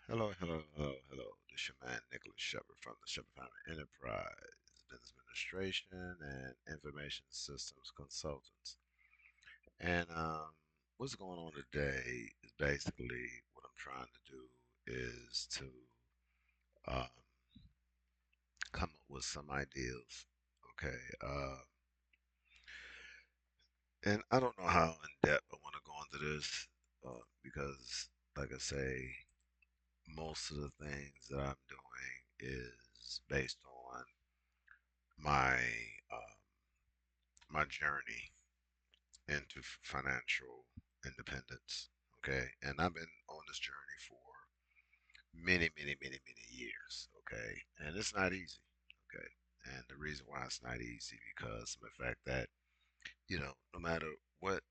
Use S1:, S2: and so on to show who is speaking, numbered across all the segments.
S1: Hello. This is your man, Nicholas Shepherd from the Shepherd Family Enterprise, Business Administration and Information Systems Consultants. And what's going on today is basically what I'm trying to do is to um, come up with some ideas. Okay. And I don't know how in depth I want to go into this because, like I say, most of the things that I'm doing is based on my um, my journey into financial independence. Okay, and I've been on this journey for many years. Okay, and it's not easy. Okay, and the reason why it's not easy because of the fact that no matter what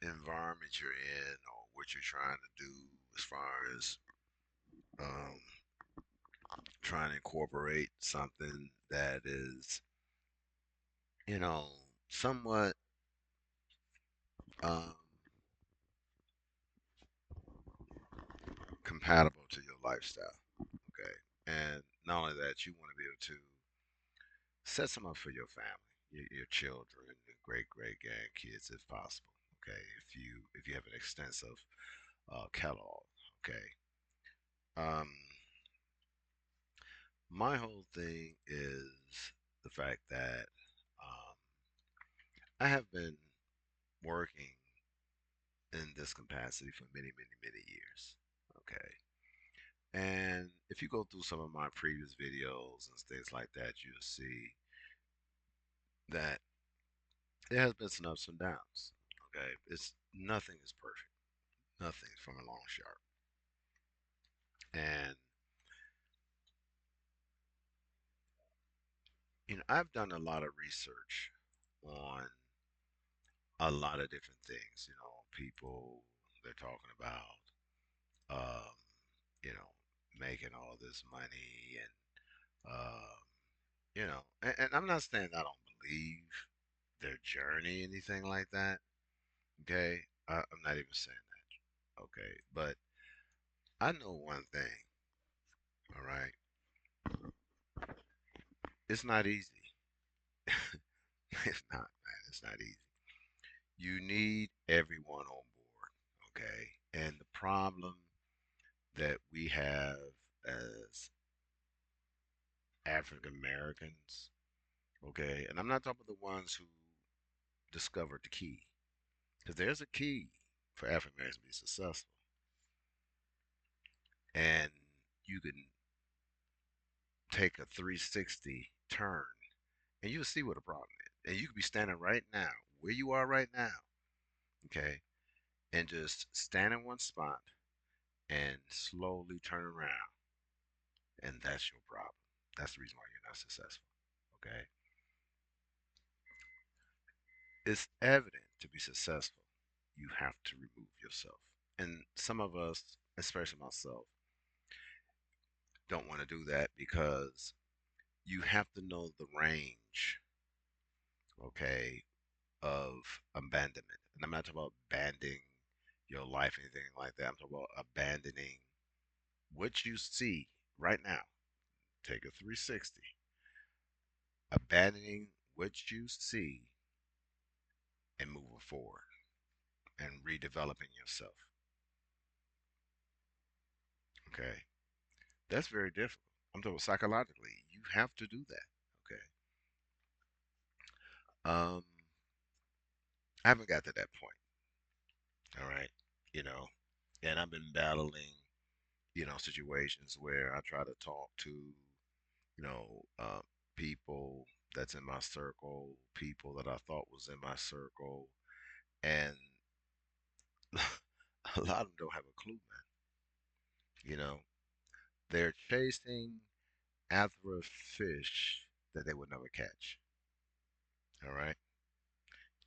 S1: environment you're in or what you're trying to do as far as um, trying to incorporate something that is you know somewhat um, compatible to your lifestyle. Okay. And not only that, you want to be able to set some up for your family, your children, your great grandkids if possible. Okay. If you have an extensive catalog. Okay. Um, my whole thing is the fact that um, I have been working in this capacity for many years. Okay. And if you go through some of my previous videos and things like that, you'll see that there has been some ups and downs. Okay, it's nothing is perfect, nothing from a long shot. And I've done a lot of research on a lot of different things. People they're talking about, um, making all this money and I'm not saying I don't believe their journey, anything like that. Okay, I'm not even saying that. Okay, but I know one thing. All right, it's not easy. It's not, man. It's not easy. You need everyone on board. Okay, and the problem that we have as African Americans. Okay, and I'm not talking about the ones who discovered the key, because there's a key for African Americans to be successful, and you can take a 360 turn and you'll see what the problem is. And you could be standing right now, where you are right now, okay, and just stand in one spot and slowly turn around. And that's your problem. That's the reason why you're not successful, okay? It's evident to be successful, you have to remove yourself. And some of us, especially myself, don't want to do that because you have to know the range, okay, of abandonment. And I'm not talking about abandoning your life, anything like that. I'm talking about abandoning what you see right now. Take a 360. Abandoning what you see and moving forward and redeveloping yourself. Okay. That's very difficult. I'm talking psychologically. You have to do that. Okay. Um, I haven't got to that point. All right. You know, and I've been battling, situations where I try to talk to, you know, uh, people that's in my circle, people that I thought was in my circle, and a lot of them don't have a clue, man. You know, they're chasing after a fish that they would never catch. All right,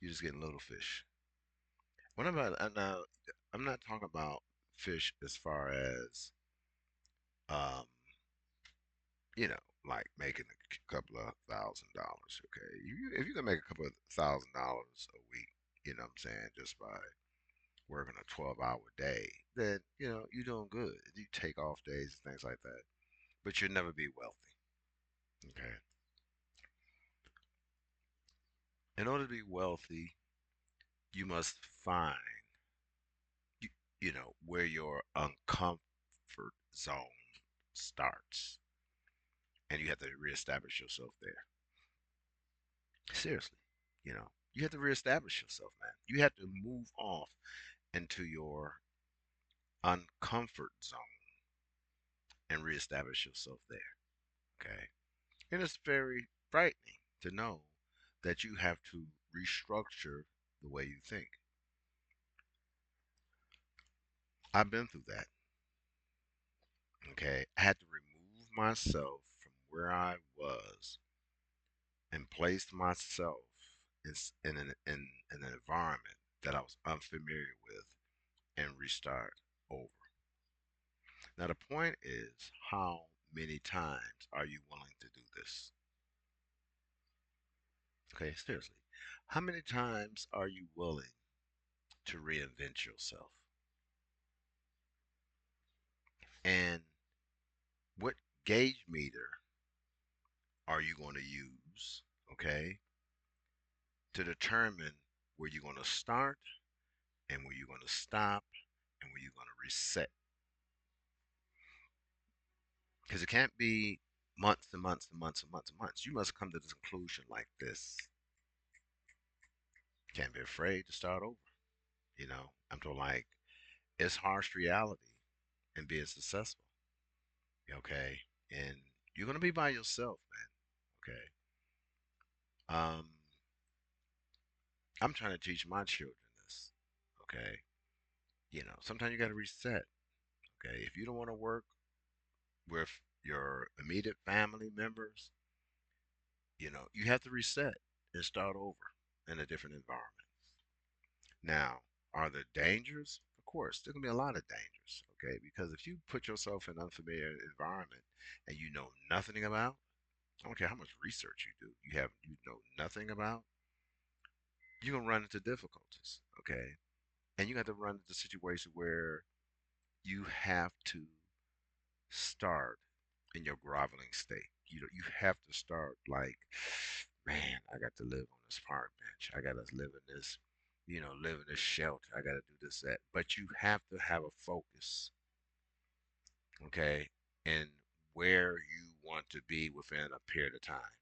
S1: you're just getting little fish. What about now? I'm not talking about fish as far as um, you know, like making a couple of $1,000s. Okay, if you can make a couple of $1,000s a week, you know what I'm saying, just by working a 12-hour day, then you're doing good. You take off days and things like that, but you'll never be wealthy. Okay. In order to be wealthy, you must find you, where your uncomfort zone starts, and you have to reestablish yourself there. Seriously, you have to reestablish yourself, man. You have to move off into your uncomfort zone and reestablish yourself there. Okay. And it's very frightening to know that you have to restructure the way you think. I've been through that. Okay. I had to remove myself from where I was and place myself in an environment that I was unfamiliar with and restart over. Now, the point is, how many times are you willing to do this? Okay, seriously. How many times are you willing to reinvent yourself? And what gauge meter are you going to use, okay, to determine where you're going to start and where you're going to stop and where you're going to reset? Because it can't be months and months and months and months and months. You must come to this conclusion like this. Can't be afraid to start over. I'm talking like it's harsh reality and being successful. Okay. And you're going to be by yourself, man. Okay. Um, I'm trying to teach my children this. Okay. Sometimes you got to reset. Okay. If you don't want to work with your immediate family members, you have to reset and start over in a different environment. Now, are there dangers? Of course, there's gonna be a lot of dangers, okay? Because if you put yourself in an unfamiliar environment and you know nothing about, I don't care how much research you do, you know nothing about, you're gonna run into difficulties, okay? And you have to run into situations where you have to start in your groveling state. You have to start like, man, I got to live on this park bench. I got to live in this, live in this shelter. I got to do this, that. But you have to have a focus, okay, in where you want to be within a period of time,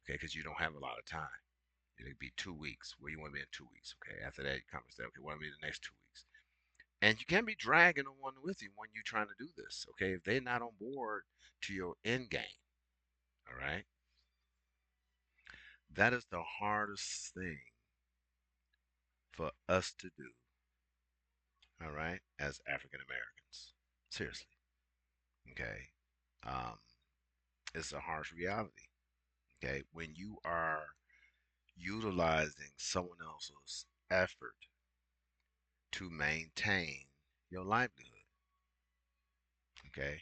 S1: okay, because you don't have a lot of time. It could be 2 weeks. Where you want to be in 2 weeks, okay? After that, you come and say, okay, what want to be the next 2 weeks? And you can't be dragging the one with you when you're trying to do this, okay? If they're not on board to your end game, all right? That is the hardest thing for us to do, all right, as African Americans. Seriously, okay? Um, it's a harsh reality, okay? When you are utilizing someone else's effort to maintain your livelihood, okay?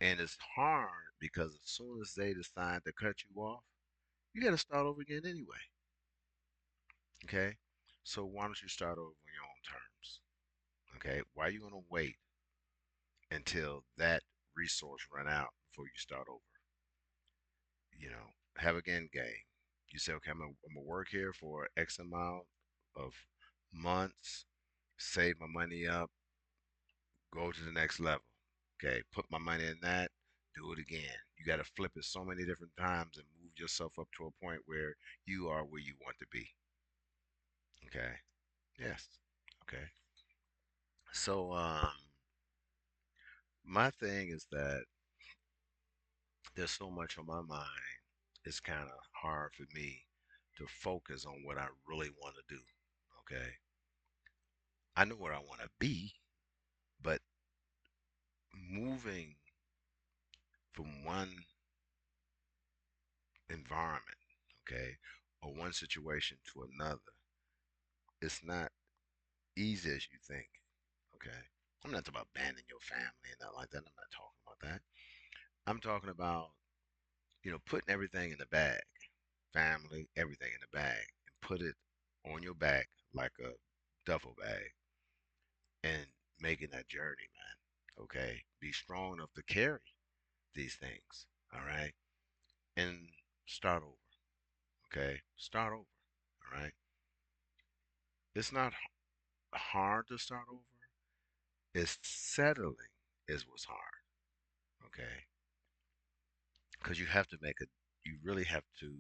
S1: And it's hard because as soon as they decide to cut you off, you got to start over again anyway, okay? So why don't you start over on your own terms, okay? Why are you going to wait until that resource run out before you start over? Have a end game. You say, okay, I'm gonna work here for X amount of months, save my money up, go to the next level. Okay, put my money in that, do it again. You got to flip it so many different times and move yourself up to a point where you are where you want to be. Okay. Yes. Okay. So, my thing is that there's so much on my mind. It's kind of hard for me to focus on what I really want to do. Okay. I know where I want to be, but moving from one environment, okay, or one situation to another, it's not easy as you think. Okay. I'm not talking about abandoning your family and not like that. I'm not talking about that. I'm talking about, putting everything in the bag, family, everything in the bag, and put it on your back like a duffel bag and making that journey, man. Okay, be strong enough to carry these things. All right, and start over. Okay, start over. All right, it's not hard to start over. It's settling is what's hard. Okay, because you have to make a, you really have to,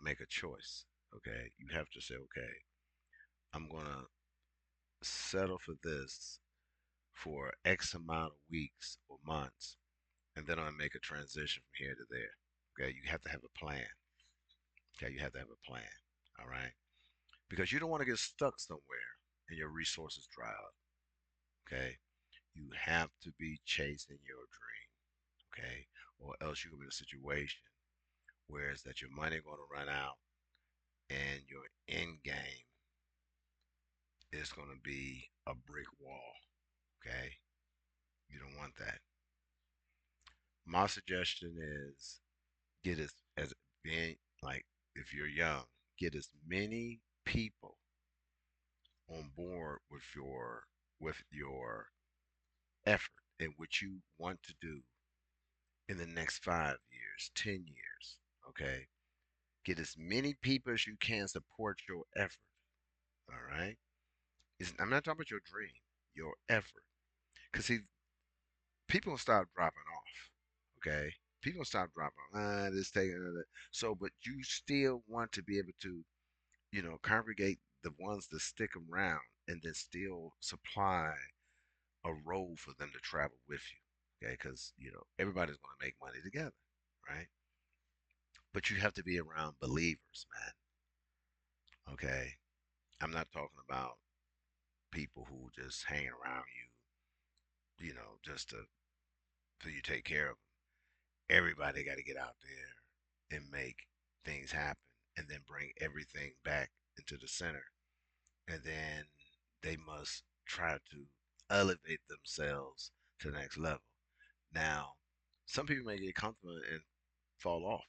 S1: make a choice. Okay, you have to say, okay, I'm gonna settle for this for X amount of weeks or months, and then I make a transition from here to there. Okay, you have to have a plan. Okay, you have to have a plan. All right, because you don't want to get stuck somewhere and your resources dry up. Okay, you have to be chasing your dream. Okay, or else you're gonna be in a situation where it's that your money going to run out and your end game is going to be a brick wall. Okay, you don't want that. My suggestion is get as being like if you're young, get as many people on board with your effort and what you want to do in the next 5 years, 10 years. Okay, get as many people as you can support your effort. All right, I'm not talking about your dream, your effort. Because see, people will start dropping off. Okay, people will start dropping off. This taking another. So, but you still want to be able to, congregate the ones that stick around and then still supply a role for them to travel with you. Okay, because everybody's going to make money together, right? But you have to be around believers, man. Okay, I'm not talking about people who just hang around you, just to so you take care of them. Everybody got to get out there and make things happen and then bring everything back into the center. And then they must try to elevate themselves to the next level. Now, some people may get comfortable and fall off,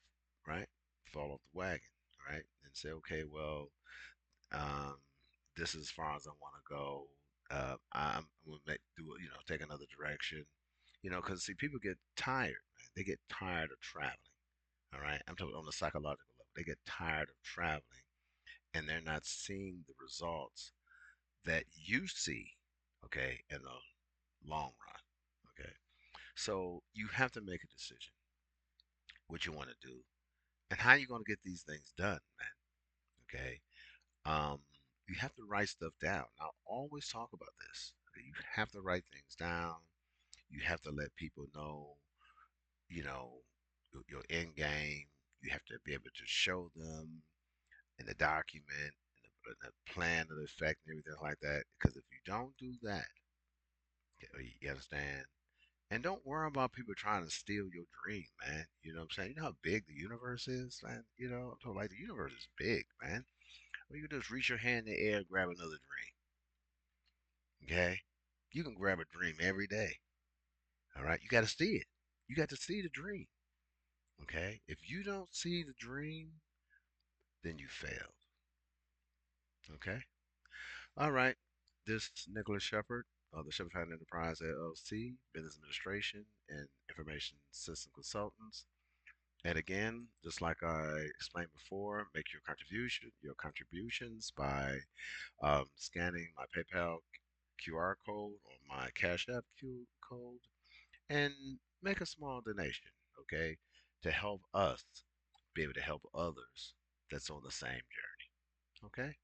S1: right? Fall off the wagon, right? And say, okay, well, um, this is as far as I want to go. I'm gonna take another direction, because see, people get tired, man. They get tired of traveling. All right, I'm talking on the psychological level. They get tired of traveling, and they're not seeing the results that you see. Okay, in the long run. Okay, so you have to make a decision what you want to do and how you're going to get these things done, man. Okay, um, you have to write stuff down. Now, always talk about this. Okay? You have to write things down. You have to let people know, you know, your end game. You have to be able to show them in the document, in the plan of the effect, and everything like that. Because if you don't do that, okay, you understand. And don't worry about people trying to steal your dream, man. You know what I'm saying? You know how big the universe is, man. I'm talking like the universe is big, man. Well, you can just reach your hand in the air, grab another dream. Okay? You can grab a dream every day. All right? You got to see it. You got to see the dream. Okay? If you don't see the dream, then you failed. Okay? All right. This is Nicholas Shepherd of the Shepherd Enterprise L.L.C, Business Administration and Information System Consultants. And again, just like I explained before, make your contributions by scanning my PayPal QR code or my Cash App code and make a small donation, okay, to help us be able to help others that's on the same journey, okay?